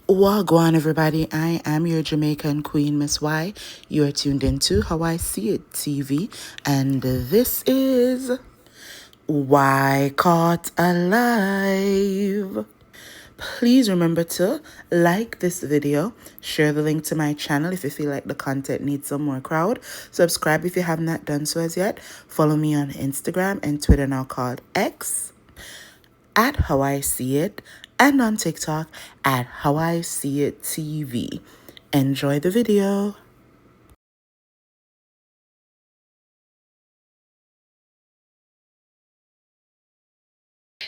Wagwan, everybody. I am your Jamaican queen, Miss Y. You are tuned into How I See It TV, and this is Why Caught Alive. Please remember to like this video, share the link to my channel if you feel like the content needs some more crowd, subscribe if you have not done so as yet, follow me on Instagram and Twitter, now called X, at How I See It, and on TikTok at How I See It TV. Enjoy the video.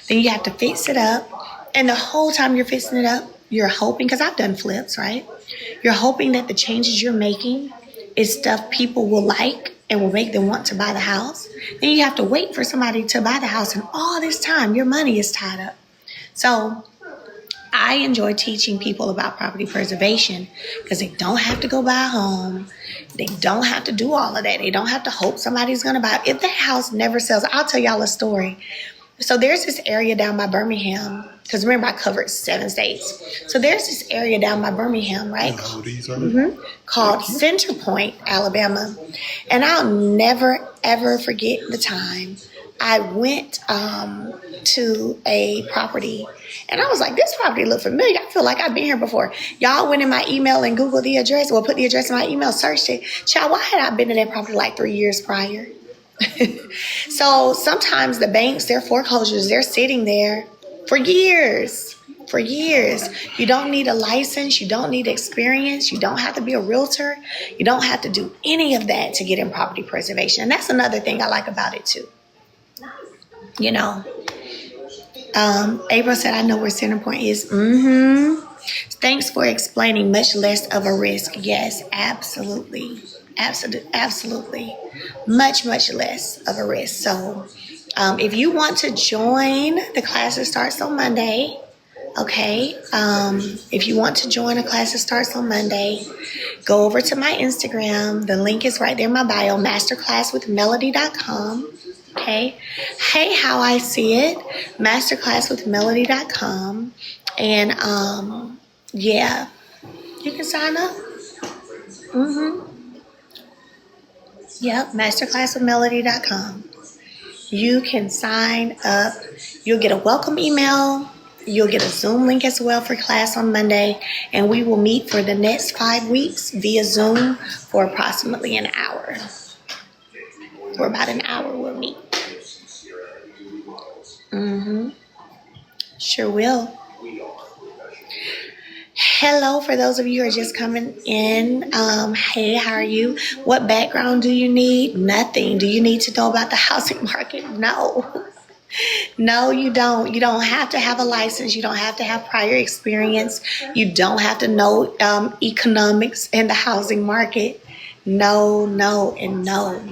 Then you have to fix it up. And the whole time you're fixing it up, you're hoping, because I've done flips, right? You're hoping that the changes you're making is stuff people will like and will make them want to buy the house. Then you have to wait for somebody to buy the house, and all this time your money is tied up. So I enjoy teaching people about property preservation because they don't have to go buy a home. They don't have to do all of that. They don't have to hope somebody's going to buy it. If that house never sells, I'll tell y'all a story. So there's this area down by Birmingham, because remember I covered 7 states. So there's this area down by Birmingham, right? Called Center Point, Alabama. And I'll never, ever forget the time I went to a property, and I was like, this property looked familiar. I feel like I've been here before. Y'all went in my email and Googled the address, or put the address in my email, searched it. Child, why had I been to that property like 3 years prior? So sometimes the banks, their foreclosures, they're sitting there for years. For years. You don't need a license. You don't need experience. You don't have to be a realtor. You don't have to do any of that to get in property preservation. And that's another thing I like about it too. You know, April said, I know where Center Point is. Thanks for explaining. Much less of a risk. Yes, absolutely. Absolutely. Much less of a risk. So if you want to join, the class that starts on Monday. Okay. If you want to join a class that starts on Monday, go over to my Instagram. The link is right there in my bio, masterclasswithmelody.com. Okay. Hey, How I See It, masterclasswithmelody.com. And yeah, you can sign up. Yep, masterclasswithmelody.com. You can sign up. You'll get a welcome email. You'll get a Zoom link as well for class on Monday. And we will meet for the next 5 weeks via Zoom for approximately an hour. For about an hour we'll meet. Sure will. Hello, for those of you who are just coming in. Hey, how are you? What background do you need? Nothing. Do you need to know about the housing market? No. No, you don't. You don't have to have a license. You don't have to have prior experience. You don't have to know economics in the housing market. No, and no.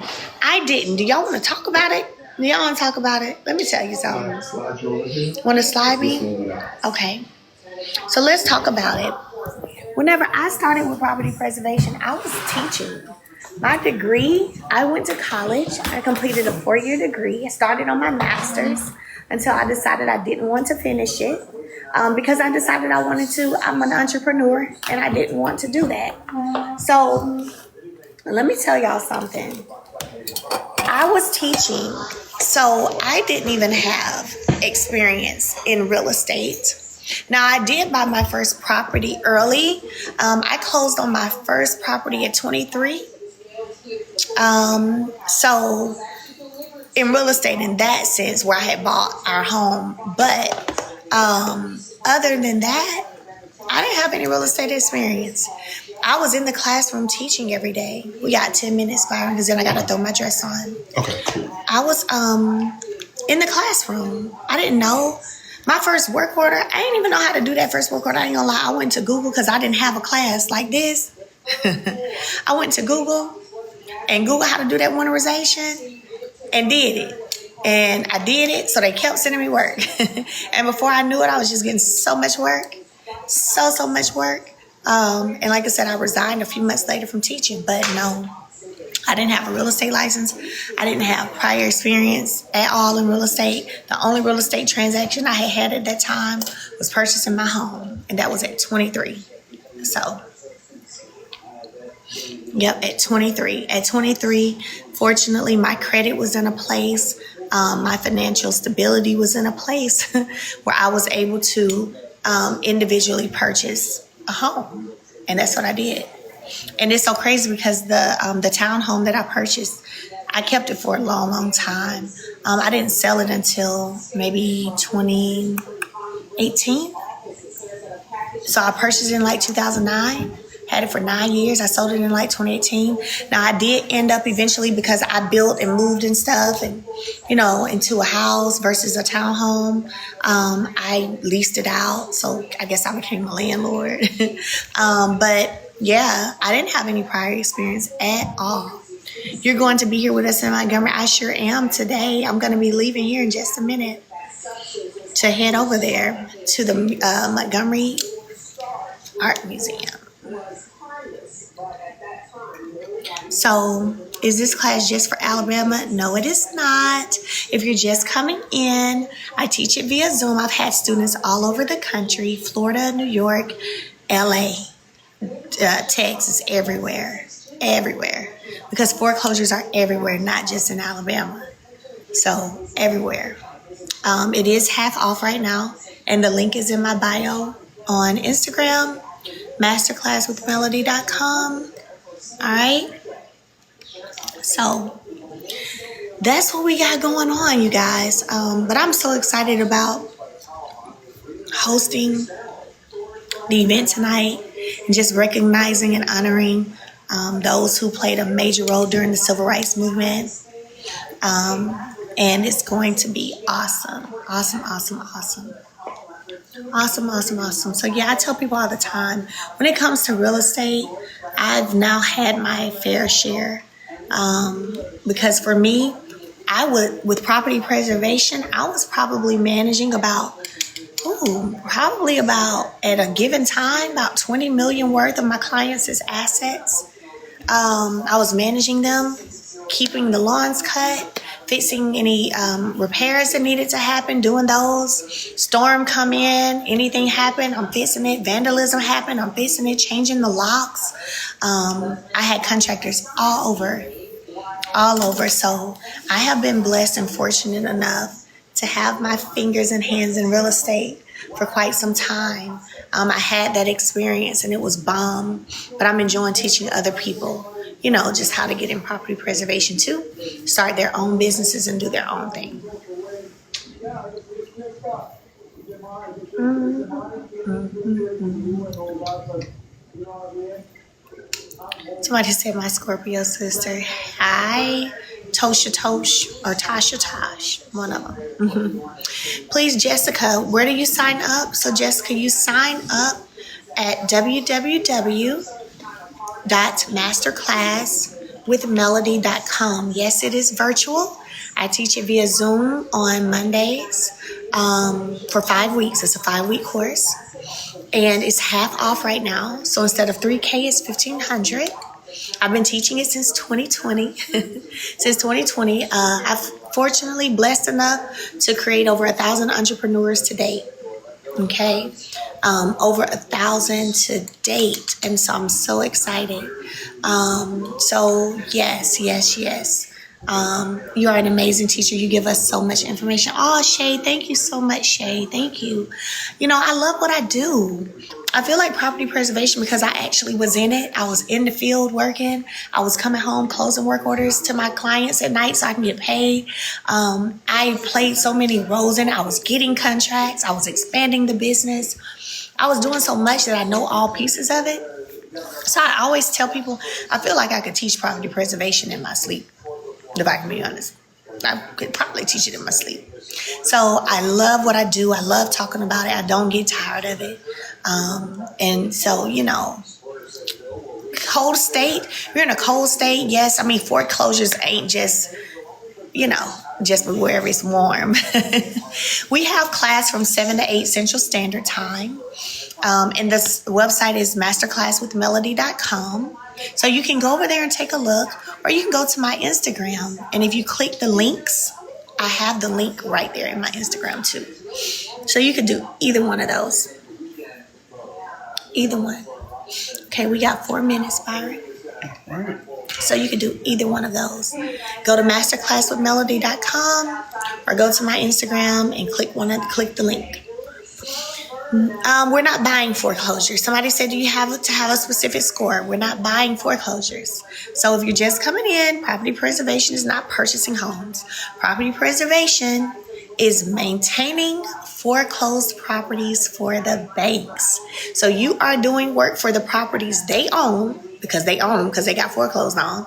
I didn't. Do y'all want to talk about it? Do y'all want to talk about it? Let me tell you something. Want to slide me? Okay. So let's talk about it. Whenever I started with property preservation, I was teaching. My degree, I went to college. I completed a 4-year degree. I started on my master's until I decided I didn't want to finish it because I decided I wanted to. I'm an entrepreneur and I didn't want to do that. So let me tell y'all something. I was teaching, so I didn't even have experience in real estate. Now, I did buy my first property early. I closed on my first property at 23. So in real estate, in that sense, where I had bought our home. But other than that, I didn't have any real estate experience. I was in the classroom teaching every day. We got 10 minutes, Byron, because then I got to throw my dress on. Okay, cool. I was in the classroom. I didn't know. My first work order, I didn't even know how to do that first work order. I ain't gonna lie. I went to Google because I didn't have a class like this. I went to Google and Google how to do that winterization and did it. And I did it, so they kept sending me work. And before I knew it, I was just getting so much work. So much work. And like I said, I resigned a few months later from teaching. But no, I didn't have a real estate license. I didn't have prior experience at all in real estate. The only real estate transaction I had at that time was purchasing my home, and that was at 23. So, yep, at 23. At 23, fortunately, my credit was in a place, my financial stability was in a place where I was able to individually purchase a home, and that's what I did. And it's so crazy because the townhome that I purchased, I kept it for a long, long time. I didn't sell it until maybe 2018. So I purchased it in like 2009. Had it for 9 years. I sold it in like 2018. Now I did end up eventually, because I built and moved and stuff, and into a house versus a townhome. I leased it out, so I guess I became a landlord. But yeah, I didn't have any prior experience at all. You're going to be here with us in Montgomery. I sure am today. I'm going to be leaving here in just a minute to head over there to the Montgomery Art Museum. So, is this class just for Alabama? No, it is not. If you're just coming in, I teach it via Zoom. I've had students all over the country: Florida, New York, LA, Texas, everywhere. Because foreclosures are everywhere, not just in Alabama. So, everywhere. It is half off right now, and the link is in my bio on Instagram, masterclasswithmelody.com. All right? So that's what we got going on, you guys. But I'm so excited about hosting the event tonight and just recognizing and honoring those who played a major role during the civil rights movement. And it's going to be awesome. So yeah, I tell people all the time, when it comes to real estate, I've now had my fair share. Because for me, with property preservation, I was probably managing at a given time, about 20 million worth of my clients' assets. I was managing them, keeping the lawns cut, fixing any repairs that needed to happen, doing those. Storm come in, anything happen, I'm fixing it. Vandalism happened, I'm fixing it, changing the locks. I had contractors all over. So I have been blessed and fortunate enough to have my fingers and hands in real estate for quite some time. I had that experience and it was bomb, but I'm enjoying teaching other people, just how to get in property preservation too, start their own businesses and do their own thing. Somebody said my Scorpio sister. Hi, Tosha Tosh or Tasha Tosh, one of them. Please, Jessica, where do you sign up? So, Jessica, you sign up at www.masterclasswithmelody.com. Yes, it is virtual. I teach it via Zoom on Mondays for 5 weeks. It's a 5-week course. And it's half off right now. So instead of $3,000, it's $1,500. I've been teaching it since 2020. I've fortunately blessed enough to create over 1,000 entrepreneurs to date. Okay, over 1,000 to date, and so I'm so excited. So yes. You are an amazing teacher. You give us so much information. Oh, Shay, thank you so much, Shay. Thank you. I love what I do. I feel like property preservation because I actually was in it. I was in the field working. I was coming home, closing work orders to my clients at night so I can get paid. I played so many roles in it. I was getting contracts. I was expanding the business. I was doing so much that I know all pieces of it. So I always tell people, I feel like I could teach property preservation in my sleep. If I can be honest, I could probably teach it in my sleep. So I love what I do. I love talking about it. I don't get tired of it. And so, cold state, we're in a cold state. Yes, foreclosures ain't just just wherever it's warm. We have class from 7 to 8 Central Standard Time. And this website is masterclasswithmelody.com. So you can go over there and take a look, or you can go to my Instagram. And if you click the links, I have the link right there in my Instagram too. So you can do either one of those. Either one. Okay, we got 4 minutes, Byron. All right. So you can do either one of those. Go to masterclasswithmelody.com or go to my Instagram and click the link. We're not buying foreclosures. Somebody said, do you have to have a specific score? We're not buying foreclosures. So if you're just coming in, property preservation is not purchasing homes. Property preservation is maintaining foreclosed properties for the banks. So you are doing work for the properties they own because they got foreclosed on,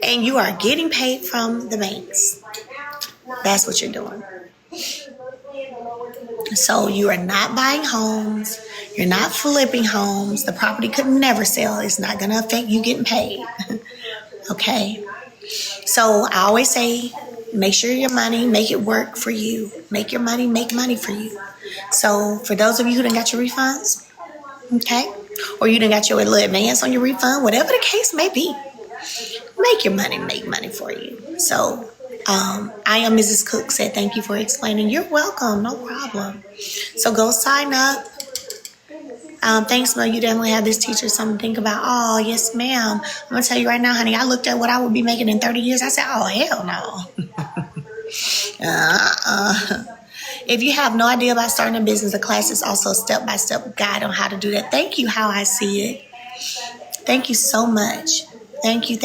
and you are getting paid from the banks. That's what you're doing. So you are not buying homes. You're not flipping homes. The property could never sell. It's not going to affect you getting paid. Okay? So I always say, make sure your money, make it work for you. Make your money, make money for you. So for those of you who done got your refunds, okay? Or you done got your little advance on your refund, whatever the case may be, make your money, make money for you. So I am Mrs. Cook said, thank you for explaining. You're welcome. No problem. So go sign up. Thanks, Mel. You definitely have this teacher something to think about. Oh, yes, ma'am. I'm going to tell you right now, honey, I looked at what I would be making in 30 years. I said, oh, hell no. If you have no idea about starting a business, the class is also a step-by-step guide on how to do that. Thank you, How I See It. Thank you so much. Thank you.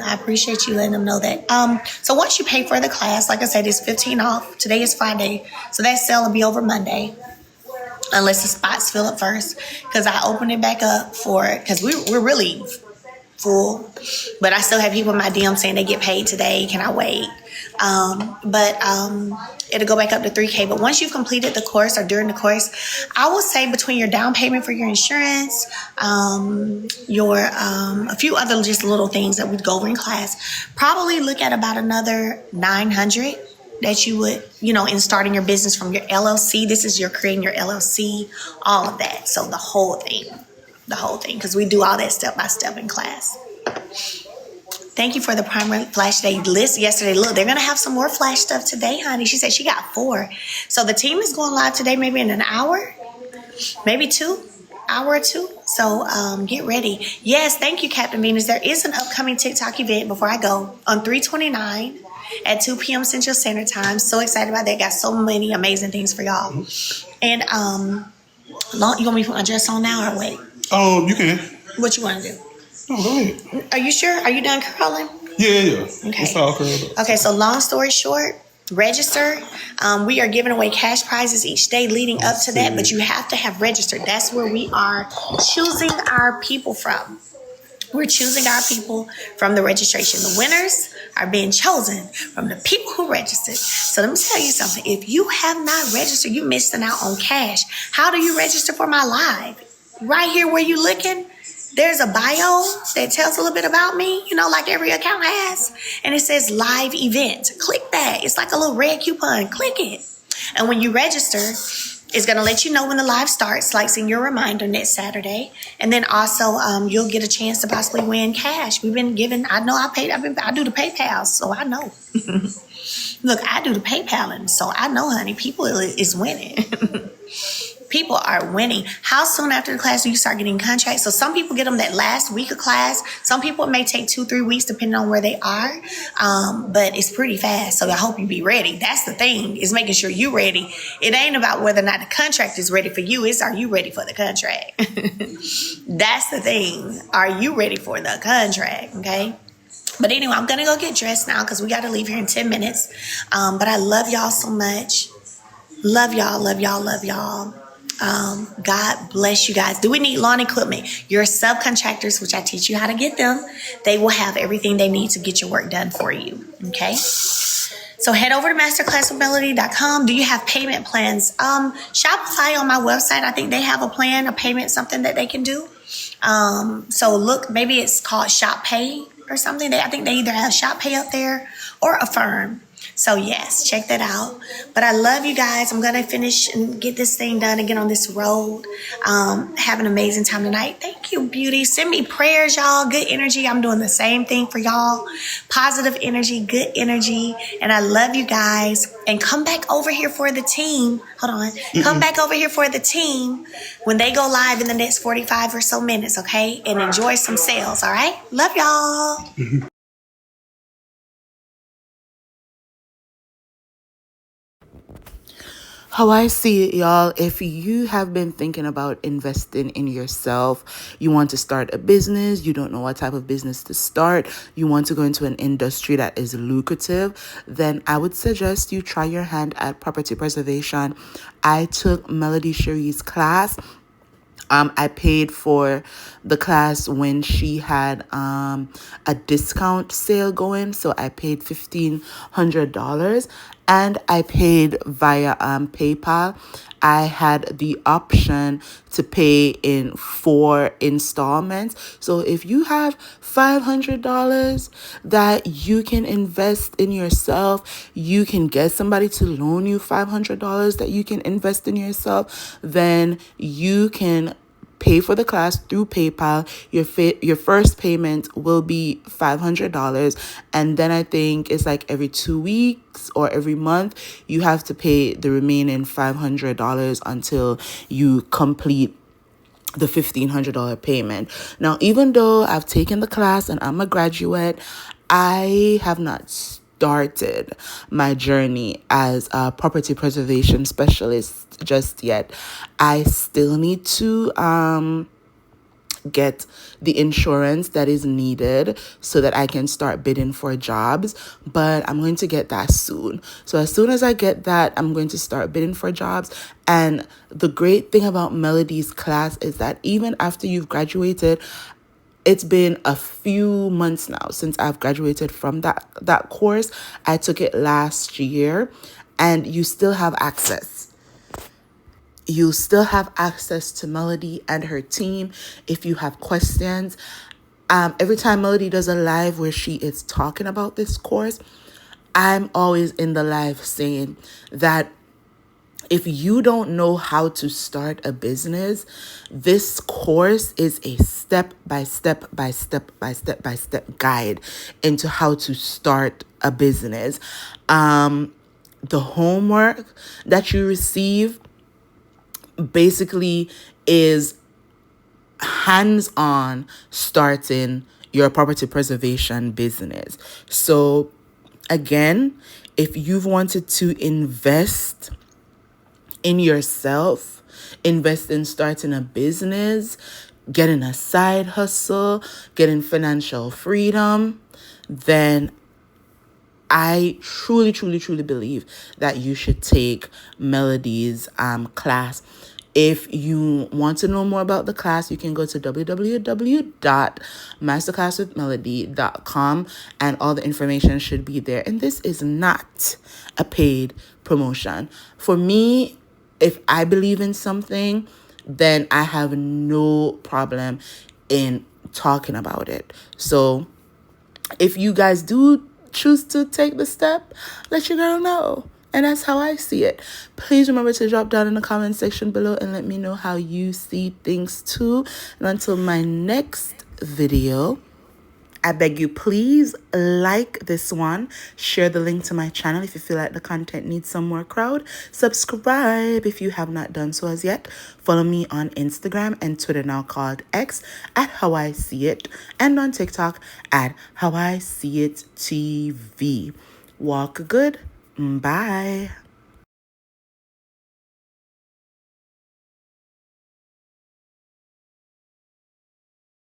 I appreciate you letting them know that. So once you pay for the class, like I said, it's 15 off. Today is Friday, so that sale will be over Monday, unless the spots fill up first, because I opened it back up because we're really full. But I still have people in my DM saying they get paid today. Can I wait? But it'll go back up to 3K. But once you've completed the course or during the course, I will say between your down payment for your insurance, your a few other just little things that we'd go over in class, probably look at about another $900 that you would, in starting your business from your LLC. This is your creating your LLC, all of that. So the whole thing, because we do all that step by step in class. Thank you for the primary flash day list yesterday. Look, they're going to have some more flash stuff today, honey. She said she got 4. So the team is going live today, maybe in an hour, maybe 2 hour or 2. So get ready. Yes, thank you, Captain Venus. There is an upcoming TikTok event before I go on 3/29 at 2 p.m. Central Standard Time. So excited about that. Got so many amazing things for y'all. And you want me to put my dress on now or wait? You can. What you want to do? No, go ahead. Are you sure? Are you done curling? Yeah. Okay. It's all curled up. Okay, so long story short, register. We are giving away cash prizes each day leading up to that, but you have to have registered. That's where we are choosing our people from. We're choosing our people from the registration. The winners are being chosen from the people who registered. So let me tell you something. If you have not registered, you're missing out on cash. How do you register for my live? Right here where you looking, there's a bio that tells a little bit about me, like every account has. And it says live event. Click that. It's like a little red coupon. Click it. And when you register, it's going to let you know when the live starts, like send your reminder next Saturday. And then also you'll get a chance to possibly win cash. We've been given, I do the PayPal, so I know. Look, I do the PayPaling, so I know, honey, people is winning. People are winning. How soon after the class do you start getting contracts? So some people get them that last week of class. Some people it may take 2-3 weeks depending on where they are. But it's pretty fast. So I hope you be ready. That's the thing, is making sure you're ready. It ain't about whether or not the contract is ready for you. It's, are you ready for the contract? That's the thing. Are you ready for the contract? Okay. But anyway, I'm going to go get dressed now because we got to leave here in 10 minutes. But I love y'all so much. Love y'all. God bless you guys. Do we need lawn equipment? Your subcontractors, which I teach you how to get them, they will have everything they need to get your work done for you. Okay. So head over to masterclasswithmelody.com. Do you have payment plans? Shopify on my website, I think they have a plan, a payment, something that they can do. So look, maybe it's called Shop Pay or something. I think they either have Shop Pay up there or affirm. So yes, check that out. But I love you guys. I'm gonna finish and get this thing done and get on this road. Have an amazing time tonight. Thank you, beauty. Send me prayers, y'all. Good energy. I'm doing the same thing for y'all. Positive energy, good energy. And I love you guys. And come back over here for the team. Hold on. Come back over here for the team when they go live in the next 45 or so minutes, okay? And enjoy some sales, all right? Love y'all. How I see it, y'all, if you have been thinking about investing in yourself, you want to start a business, you don't know what type of business to start, you want to go into an industry that is lucrative, then I would suggest you try your hand at property preservation. I took Melody Shari's class. I paid for the class when she had a discount sale going, so I paid $1,500, and I paid via PayPal. I had the option to pay in 4 installments. So if you have $500 that you can invest in yourself, you can get somebody to loan you $500 that you can invest in yourself, then you can pay for the class through PayPal. Your first payment will be $500, and then I think it's like every 2 weeks or every month you have to pay the remaining $500 until you complete the $1,500 payment. Now, even though I've taken the class and I'm a graduate, I have not started my journey as a property preservation specialist just yet. I still need to get the insurance that is needed so that I can start bidding for jobs, but I'm going to get that soon. So as soon as I get that, I'm going to start bidding for jobs. And the great thing about Melody's class is that even after you've graduated, it's been a few months now since I've graduated from that course. I took it last year, and you still have access. You still have access to Melody and her team if you have questions. Every time Melody does a live where she is talking about this course, I'm always in the live saying that if you don't know how to start a business, this course is a step by step guide into how to start a business. The homework that you receive basically is hands-on starting your property preservation business. So again, if you've wanted to invest in yourself, invest in starting a business, getting a side hustle, getting financial freedom, then I truly believe that you should take Melody's class. If you want to know more about the class, you can go to www.masterclasswithmelody.com, and all the information should be there. And this is not a paid promotion. For me, if I believe in something, then I have no problem in talking about it. So if you guys do choose to take the step, let your girl know. And that's how I see it. Please remember to drop down in the comment section below and let me know how you see things too. And until my next video, I beg you, please like this one. Share the link to my channel if you feel like the content needs some more crowd. Subscribe if you have not done so as yet. Follow me on Instagram and Twitter, now called X, at How I See It, and on TikTok at How I See It TV. Walk good. Bye.